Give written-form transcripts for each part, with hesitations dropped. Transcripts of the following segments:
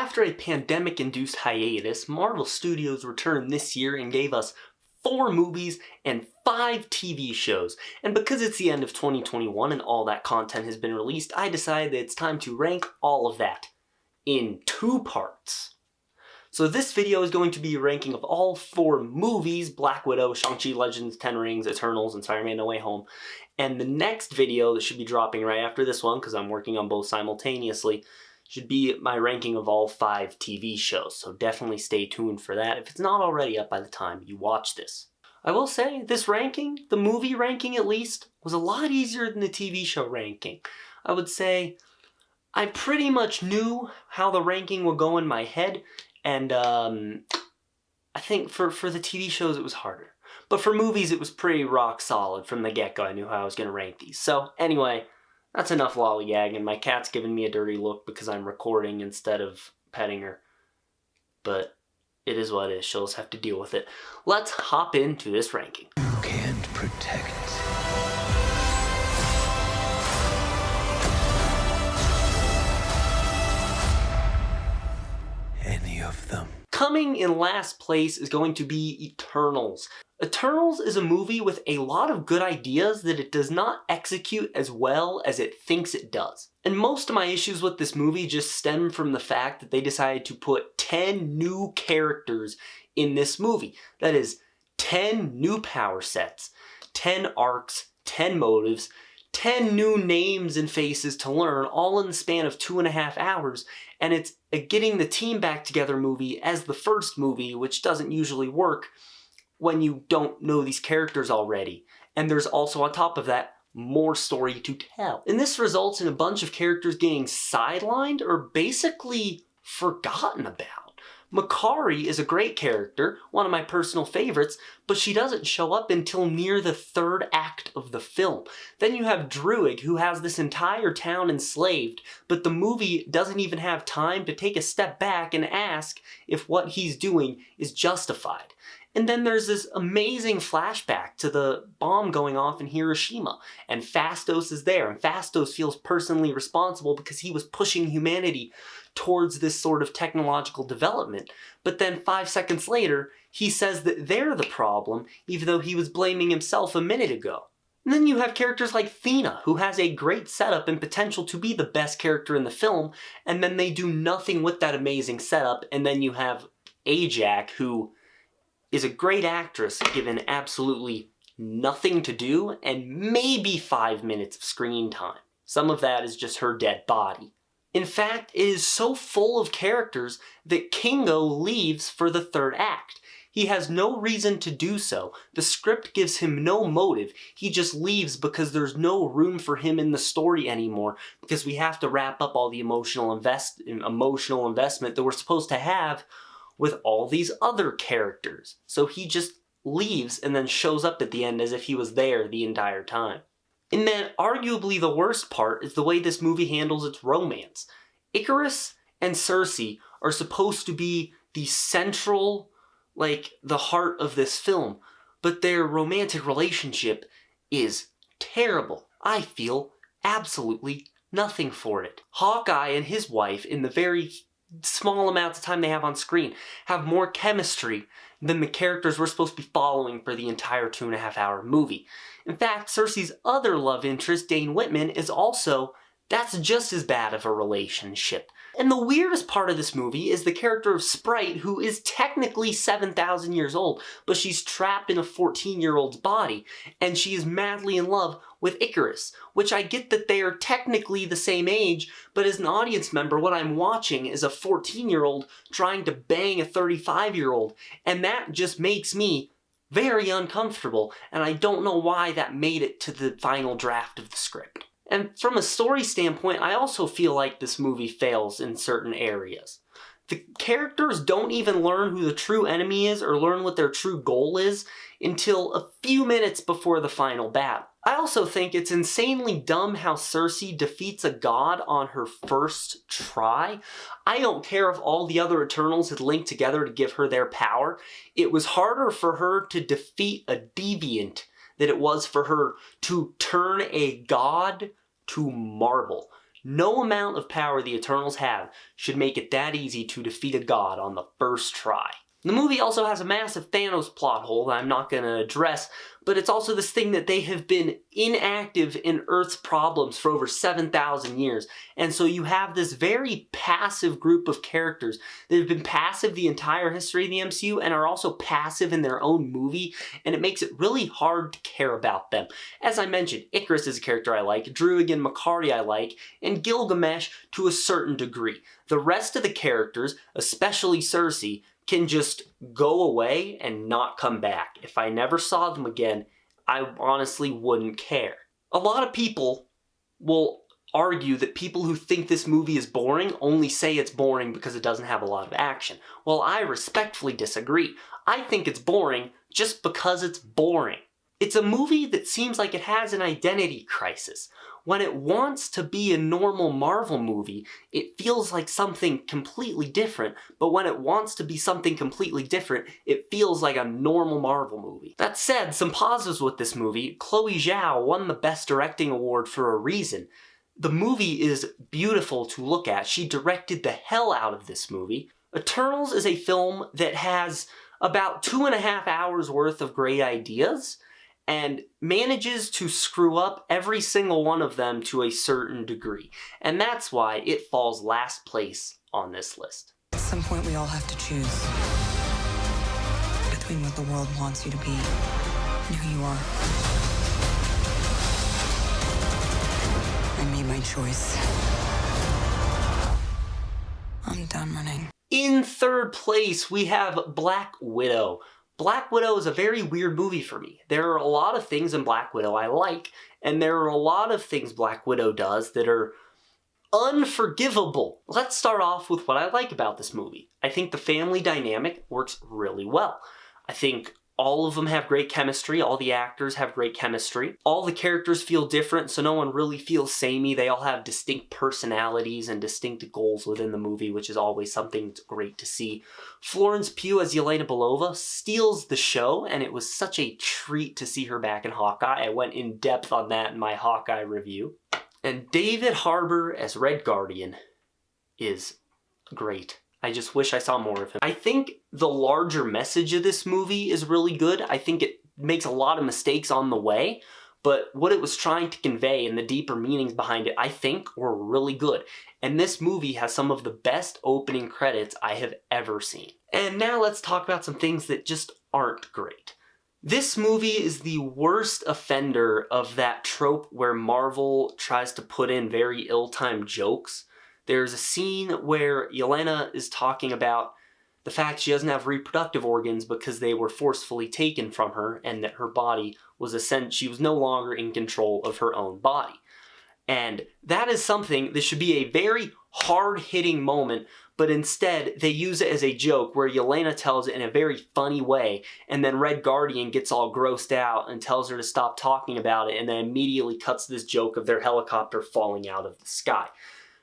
After a pandemic-induced hiatus, Marvel Studios returned this year and gave us 4 movies and 5 TV shows. And because it's the end of 2021 and all that content has been released, I decided that it's time to rank all of that in 2 parts. So this video is going to be a ranking of all 4 movies: Black Widow, Shang-Chi, Legends, Ten Rings, Eternals, and Spider-Man No Way Home. And the next video that should be dropping right after this one, because I'm working on both simultaneously, should be my ranking of all 5 TV shows. So definitely stay tuned for that if it's not already up by the time you watch this. I will say, this ranking, the movie ranking at least, was a lot easier than the TV show ranking. I would say I pretty much knew how the ranking would go in my head, and I think for the TV shows it was harder. But for movies it was pretty rock solid from the get-go. I knew how I was going to rank these. So anyway, that's enough lollygagging. My cat's giving me a dirty look because I'm recording instead of petting her. But it is what it is. She'll just have to deal with it. Let's hop into this ranking. You can't protect any of them. Coming in last place is going to be Eternals. Eternals is a movie with a lot of good ideas that it does not execute as well as it thinks it does. And most of my issues with this movie just stem from the fact that they decided to put 10 new characters in this movie. That is, 10 new power sets, 10 arcs, 10 motives, 10 new names and faces to learn, all in the span of 2.5 hours, and it's a getting the team back together movie as the first movie, which doesn't usually work when you don't know these characters already. And there's also, on top of that, more story to tell. And this results in a bunch of characters getting sidelined or basically forgotten about. MAKKARI is a great character, one of my personal favorites, but she doesn't show up until near the 3rd act of the film. Then you have Druig, who has this entire town enslaved, but the movie doesn't even have time to take a step back and ask if what he's doing is justified. And then there's this amazing flashback to the bomb going off in Hiroshima, and Phastos is there, and Phastos feels personally responsible because he was pushing humanity towards this sort of technological development. But then 5 seconds later, he says that they're the problem, even though he was blaming himself a minute ago. And then you have characters like Thena, who has a great setup and potential to be the best character in the film, and then they do nothing with that amazing setup. And then you have Ajak, who is a great actress given absolutely nothing to do and maybe 5 minutes of screen time. Some of that is just her dead body. In fact, it is so full of characters that KINGO leaves for the 3rd act. He has no reason to do so. The script gives him no motive. He just leaves because there's no room for him in the story anymore, because we have to wrap up all the emotional investment that we're supposed to have with all these other characters. So he just leaves and then shows up at the end as if he was there the entire time. And then arguably the worst part is the way this movie handles its romance. Ikaris and Sersi are supposed to be the central, the heart of this film, but their romantic relationship is terrible. I feel absolutely nothing for it. Hawkeye and his wife, in the very small amounts of time they have on screen, have more chemistry than the characters we're supposed to be following for the entire 2.5-hour movie. In fact, Cersei's other love interest, Dane Whitman, is also, that's just as bad of a relationship. And the weirdest part of this movie is the character of Sprite, who is technically 7,000 years old, but she's trapped in a 14-year-old's body, and she is madly in love with Ikaris, which I get that they are technically the same age, but as an audience member, what I'm watching is a 14-year-old trying to bang a 35-year-old, and that just makes me very uncomfortable, and I don't know why that made it to the final draft of the script. And from a story standpoint, I also feel like this movie fails in certain areas. The characters don't even learn who the true enemy is or learn what their true goal is until a few minutes before the final battle. I also think it's insanely dumb how Cersei defeats a god on her first try. I don't care if all the other Eternals had linked together to give her their power. It was harder for her to defeat a deviant than it was for her to turn a god to marble. No amount of power the Eternals have should make it that easy to defeat a god on the first try. The movie also has a massive Thanos plot hole that I'm not going to address, but it's also this thing that they have been inactive in Earth's problems for over 7,000 years. And so you have this very passive group of characters that have been passive the entire history of the MCU and are also passive in their own movie, and it makes it really hard to care about them. As I mentioned, Icarus is a character I like, Druig and MAKKARI I like, and Gilgamesh to a certain degree. The rest of the characters, especially Cersei, can just go away and not come back. If I never saw them again, I honestly wouldn't care. A lot of people will argue that people who think this movie is boring only say it's boring because it doesn't have a lot of action. Well, I respectfully disagree. I think it's boring just because it's boring. It's a movie that seems like it has an identity crisis. When it wants to be a normal Marvel movie, it feels like something completely different, but when it wants to be something completely different, it feels like a normal Marvel movie. That said, some positives with this movie. Chloe Zhao won the Best Directing Award for a reason. The movie is beautiful to look at. She directed the hell out of this movie. Eternals is a film that has about 2.5 hours worth of great ideas, and manages to screw up every single one of them to a certain degree. And that's why it falls last place on this list. At some point, we all have to choose between what the world wants you to be and who you are. I made my choice. I'm done running. In third place, we have Black Widow. Black Widow is a very weird movie for me. There are a lot of things in Black Widow I like, and there are a lot of things Black Widow does that are unforgivable. Let's start off with what I like about this movie. I think the family dynamic works really well. I think all of them have great chemistry, all the actors have great chemistry. All the characters feel different, so no one really feels samey. They all have distinct personalities and distinct goals within the movie, which is always something great to see. Florence Pugh as Yelena Belova steals the show, and it was such a treat to see her back in Hawkeye. I went in depth on that in my Hawkeye review. And David Harbour as Red Guardian is great. I just wish I saw more of him. I think the larger message of this movie is really good. I think it makes a lot of mistakes on the way, but what it was trying to convey and the deeper meanings behind it, I think, were really good. And this movie has some of the best opening credits I have ever seen. And now let's talk about some things that just aren't great. This movie is the worst offender of that trope where Marvel tries to put in very ill-timed jokes. There's a scene where Yelena is talking about the fact she doesn't have reproductive organs because they were forcefully taken from her and that her body was she was no longer in control of her own body. And that is something that should be a very hard-hitting moment, but instead they use it as a joke where Yelena tells it in a very funny way, and then Red Guardian gets all grossed out and tells her to stop talking about it, and then immediately cuts this joke of their helicopter falling out of the sky.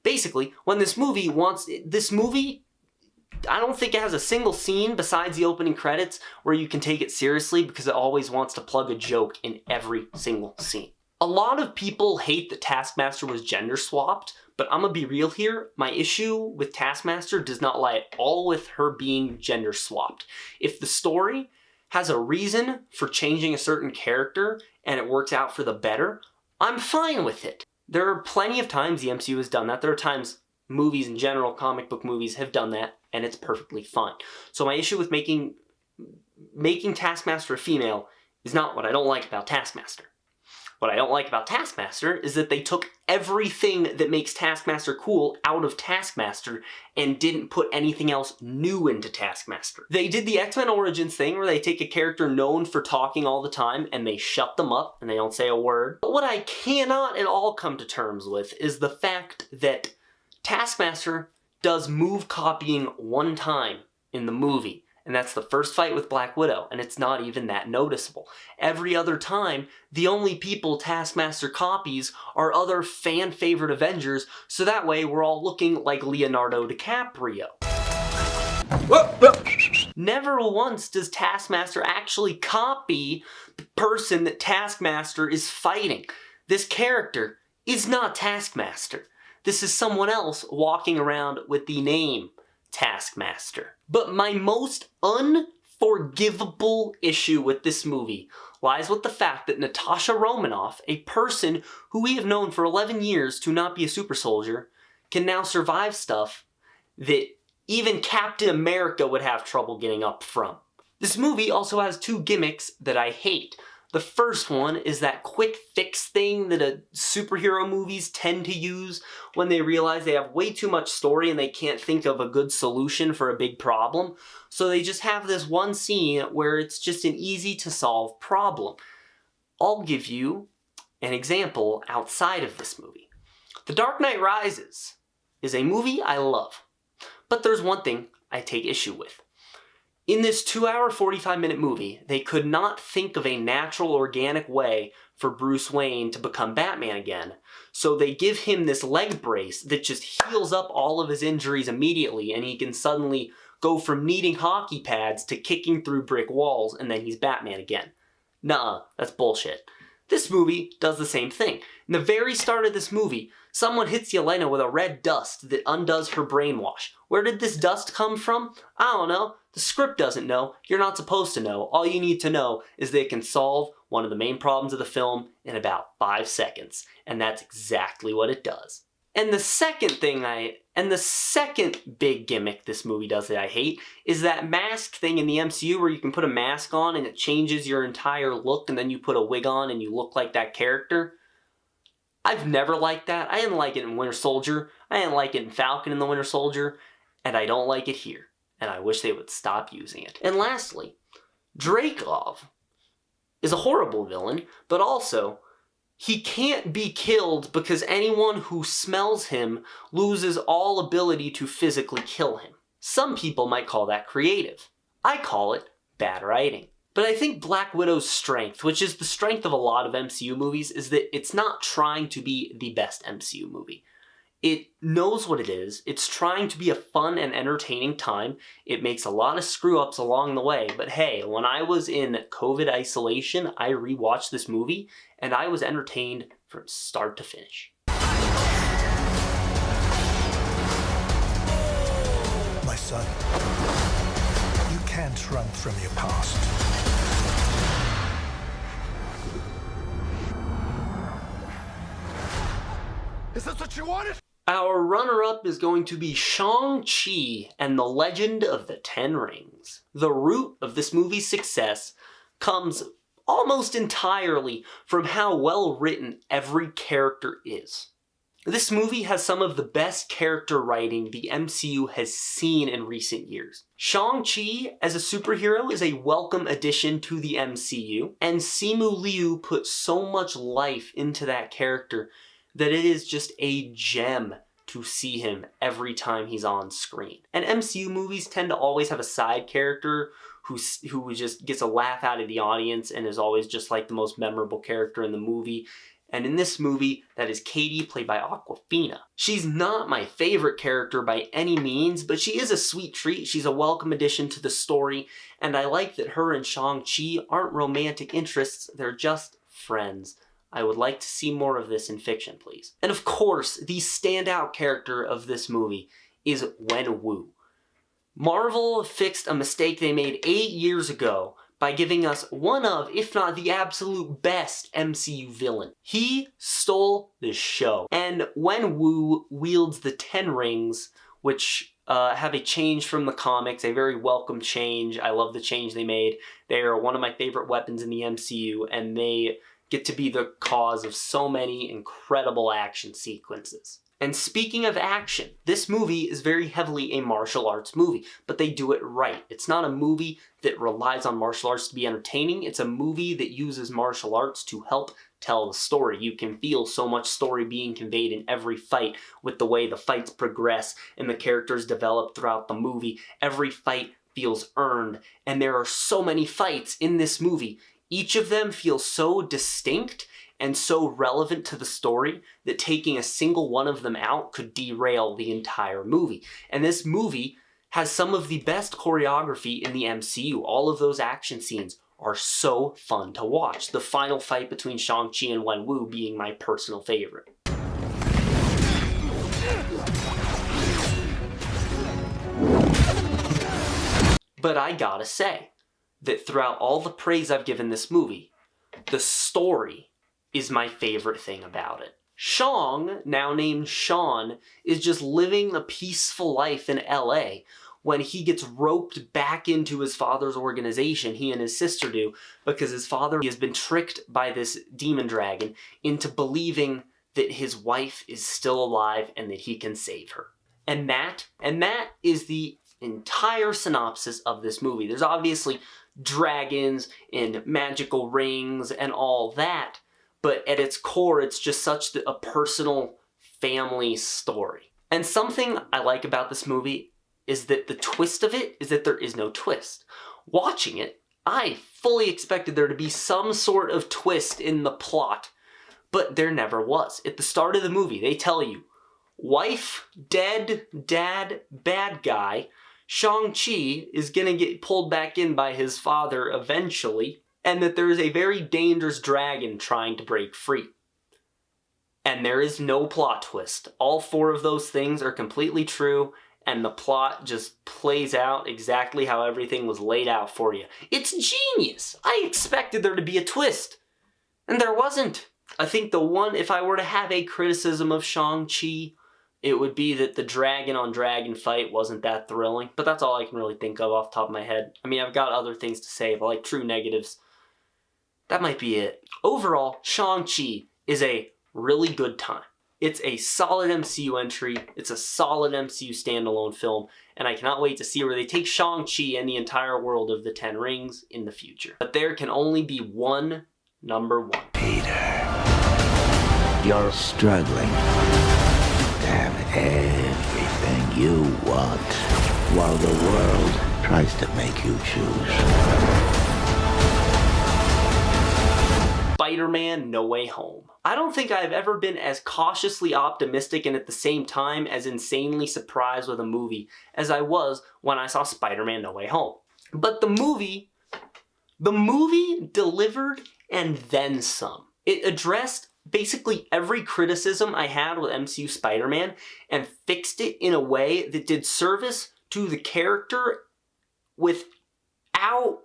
Basically, when this movie, I don't think it has a single scene besides the opening credits where you can take it seriously because it always wants to plug a joke in every single scene. A lot of people hate that Taskmaster was gender swapped, but I'm gonna be real here. My issue with Taskmaster does not lie at all with her being gender swapped. If the story has a reason for changing a certain character and it works out for the better, I'm fine with it. There are plenty of times the MCU has done that. There are times movies in general, comic book movies, have done that, and it's perfectly fine. So my issue with making Taskmaster a female is not what I don't like about Taskmaster. What I don't like about Taskmaster is that they took everything that makes Taskmaster cool out of Taskmaster and didn't put anything else new into Taskmaster. They did the X-Men Origins thing where they take a character known for talking all the time and they shut them up and they don't say a word. But what I cannot at all come to terms with is the fact that Taskmaster does move copying one time in the movie. And that's the first fight with Black Widow, and it's not even that noticeable. Every other time, the only people Taskmaster copies are other fan-favorite Avengers, so that way we're all looking like Leonardo DiCaprio. Never once does Taskmaster actually copy the person that Taskmaster is fighting. This character is not Taskmaster. This is someone else walking around with the name Taskmaster. But my most unforgivable issue with this movie lies with the fact that Natasha Romanoff, a person who we have known for 11 years to not be a super soldier, can now survive stuff that even Captain America would have trouble getting up from. This movie also has two gimmicks that I hate. The first one is that quick fix thing that superhero movies tend to use when they realize they have way too much story and they can't think of a good solution for a big problem. So they just have this one scene where it's just an easy to solve problem. I'll give you an example outside of this movie. The Dark Knight Rises is a movie I love, but there's one thing I take issue with. In this 2-hour, 45-minute movie, they could not think of a natural, organic way for Bruce Wayne to become Batman again, so they give him this leg brace that just heals up all of his injuries immediately, and he can suddenly go from needing hockey pads to kicking through brick walls, and then he's Batman again. Nuh-uh, that's bullshit. This movie does the same thing. In the very start of this movie, someone hits Yelena with a red dust that undoes her brainwash. Where did this dust come from? I don't know. The script doesn't know. You're not supposed to know. All you need to know is they can solve one of the main problems of the film in about 5 seconds. And that's exactly what it does. And the second big gimmick this movie does that I hate is that mask thing in the MCU where you can put a mask on and it changes your entire look, and then you put a wig on and you look like that character. I've never liked that. I didn't like it in Winter Soldier. I didn't like it in Falcon and the Winter Soldier. And I don't like it here. And I wish they would stop using it. And lastly, Dreykov is a horrible villain, but also he can't be killed because anyone who smells him loses all ability to physically kill him. Some people might call that creative. I call it bad writing. But I think Black Widow's strength, which is the strength of a lot of MCU movies, is that it's not trying to be the best MCU movie. It knows what it is. It's trying to be a fun and entertaining time. It makes a lot of screw-ups along the way, but hey, when I was in COVID isolation, I rewatched this movie, and I was entertained from start to finish. My son, you can't run from your past. Is this what you wanted? Our runner-up is going to be Shang-Chi and the Legend of the Ten Rings. The root of this movie's success comes almost entirely from how well written every character is. This movie has some of the best character writing the MCU has seen in recent years. Shang-Chi as a superhero is a welcome addition to the MCU, and Simu Liu put so much life into that character that it is just a gem to see him every time he's on screen. And MCU movies tend to always have a side character who just gets a laugh out of the audience and is always just like the most memorable character in the movie. And in this movie, that is Katie, played by Awkwafina. She's not my favorite character by any means, but she is a sweet treat. She's a welcome addition to the story, and I like that her and Shang-Chi aren't romantic interests, they're just friends. I would like to see more of this in fiction, please. And of course, the standout character of this movie is Wenwu. Marvel fixed a mistake they made 8 years ago by giving us one of, if not the absolute best MCU villain. He stole the show. And Wenwu wields the Ten Rings, which have a change from the comics, a very welcome change. I love the change they made. They are one of my favorite weapons in the MCU, and they get to be the cause of so many incredible action sequences. And speaking of action, this movie is very heavily a martial arts movie, but they do it right. It's not a movie that relies on martial arts to be entertaining. It's a movie that uses martial arts to help tell the story. You can feel so much story being conveyed in every fight with the way the fights progress and the characters develop throughout the movie. Every fight feels earned, and there are so many fights in this movie. Each of them feels so distinct and so relevant to the story that taking a single one of them out could derail the entire movie. And this movie has some of the best choreography in the MCU. All of those action scenes are so fun to watch. The final fight between Shang-Chi and Wenwu being my personal favorite. But I gotta say that throughout all the praise I've given this movie, the story is my favorite thing about it. Shang, now named Sean, is just living a peaceful life in LA when he gets roped back into his father's organization, he and his sister do, because his father has been tricked by this demon dragon into believing that his wife is still alive and that he can save her. And that is the entire synopsis of this movie. There's obviously dragons and magical rings and all that, but at its core, it's just such a personal family story. And something I like about this movie is that the twist of it is that there is no twist. Watching it, I fully expected there to be some sort of twist in the plot, but there never was. At the start of the movie, they tell you, wife, dead, dad, bad guy. Shang-Chi is gonna get pulled back in by his father eventually, and that there is a very dangerous dragon trying to break free. And there is no plot twist. All four of those things are completely true, and the plot just plays out exactly how everything was laid out for you. It's genius! I expected there to be a twist, and there wasn't. I think the one, if I were to have a criticism of Shang-Chi, it would be that the dragon on dragon fight wasn't that thrilling, but that's all I can really think of off the top of my head. I mean, I've got other things to say, but like true negatives, that might be it. Overall, Shang-Chi is a really good time. It's a solid MCU entry, it's a solid MCU standalone film, and I cannot wait to see where they take Shang-Chi and the entire world of the Ten Rings in the future. But there can only be one number one. Peter, you're struggling to have everything you want, while the world tries to make you choose. Spider-Man No Way Home. I don't think I've ever been as cautiously optimistic and at the same time as insanely surprised with a movie as I was when I saw Spider-Man No Way Home. But the movie delivered and then some. It addressed basically every criticism I had with MCU Spider-Man and fixed it in a way that did service to the character without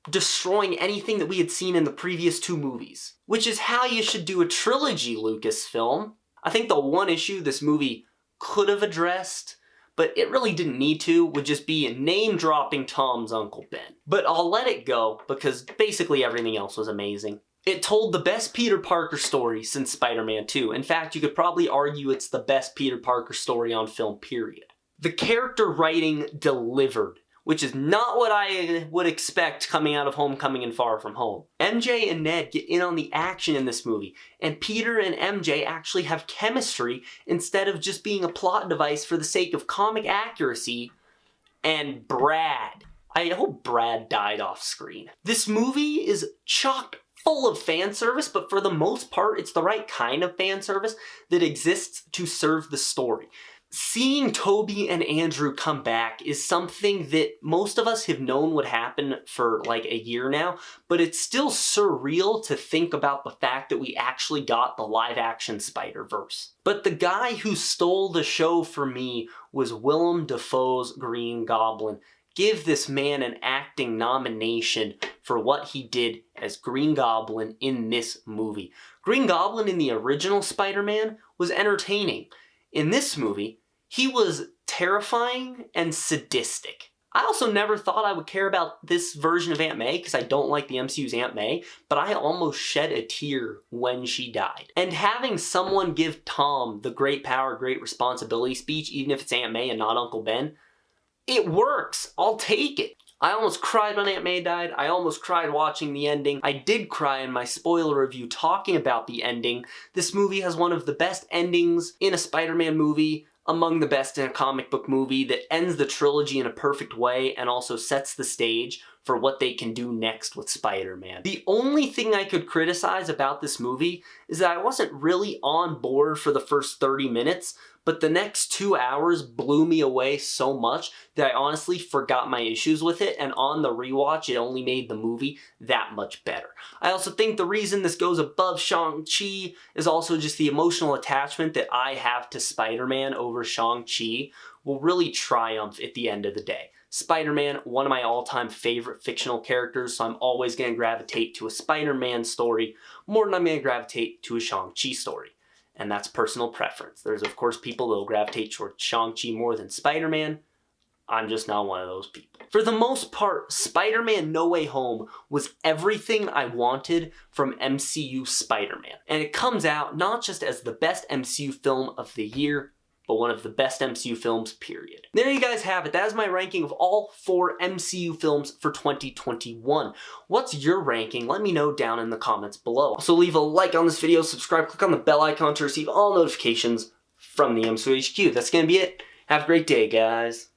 destroying anything that we had seen in the previous two movies. Which is how you should do a trilogy, Lucasfilm. I think the one issue this movie could have addressed, but it really didn't need to, would just be name-dropping Tom's Uncle Ben. But I'll let it go, because basically everything else was amazing. It told the best Peter Parker story since Spider-Man 2. In fact, you could probably argue it's the best Peter Parker story on film, period. The character writing delivered, which is not what I would expect coming out of Homecoming and Far From Home. MJ and Ned get in on the action in this movie, and Peter and MJ actually have chemistry instead of just being a plot device for the sake of comic accuracy. And Brad. I hope Brad died off screen. This movie is chock full of fan service, but for the most part, it's the right kind of fan service that exists to serve the story. Seeing Toby and Andrew come back is something that most of us have known would happen for like a year now, but it's still surreal to think about the fact that we actually got the live-action Spider-Verse. But the guy who stole the show for me was Willem Dafoe's Green Goblin. Give this man an acting nomination for what he did as Green Goblin in this movie. Green Goblin in the original Spider-Man was entertaining. In this movie, he was terrifying and sadistic. I also never thought I would care about this version of Aunt May because I don't like the MCU's Aunt May, but I almost shed a tear when she died. And having someone give Tom the great power, great responsibility speech, even if it's Aunt May and not Uncle Ben, it works. I'll take it. I almost cried when Aunt May died. I almost cried watching the ending. I did cry in my spoiler review talking about the ending. This movie has one of the best endings in a Spider-Man movie, among the best in a comic book movie, that ends the trilogy in a perfect way and also sets the stage for for what they can do next with Spider-Man. The only thing I could criticize about this movie is that I wasn't really on board for the first 30 minutes, but the next 2 hours blew me away so much that I honestly forgot my issues with it, and on the rewatch, it only made the movie that much better. I also think the reason this goes above Shang-Chi is also just the emotional attachment that I have to Spider-Man over Shang-Chi will really triumph at the end of the day. Spider-Man, one of my all-time favorite fictional characters, so I'm always going to gravitate to a Spider-Man story more than I'm going to gravitate to a Shang-Chi story. And that's personal preference. There's of course people that will gravitate towards Shang-Chi more than Spider-Man. I'm just not one of those people. For the most part, Spider-Man No Way Home was everything I wanted from MCU Spider-Man. And it comes out not just as the best MCU film of the year, but one of the best MCU films, period. There you guys have it. That is my ranking of all 4 MCU films for 2021. What's your ranking? Let me know down in the comments below. Also leave a like on this video, subscribe, click on the bell icon to receive all notifications from the MCU HQ. That's gonna be it. Have a great day, guys.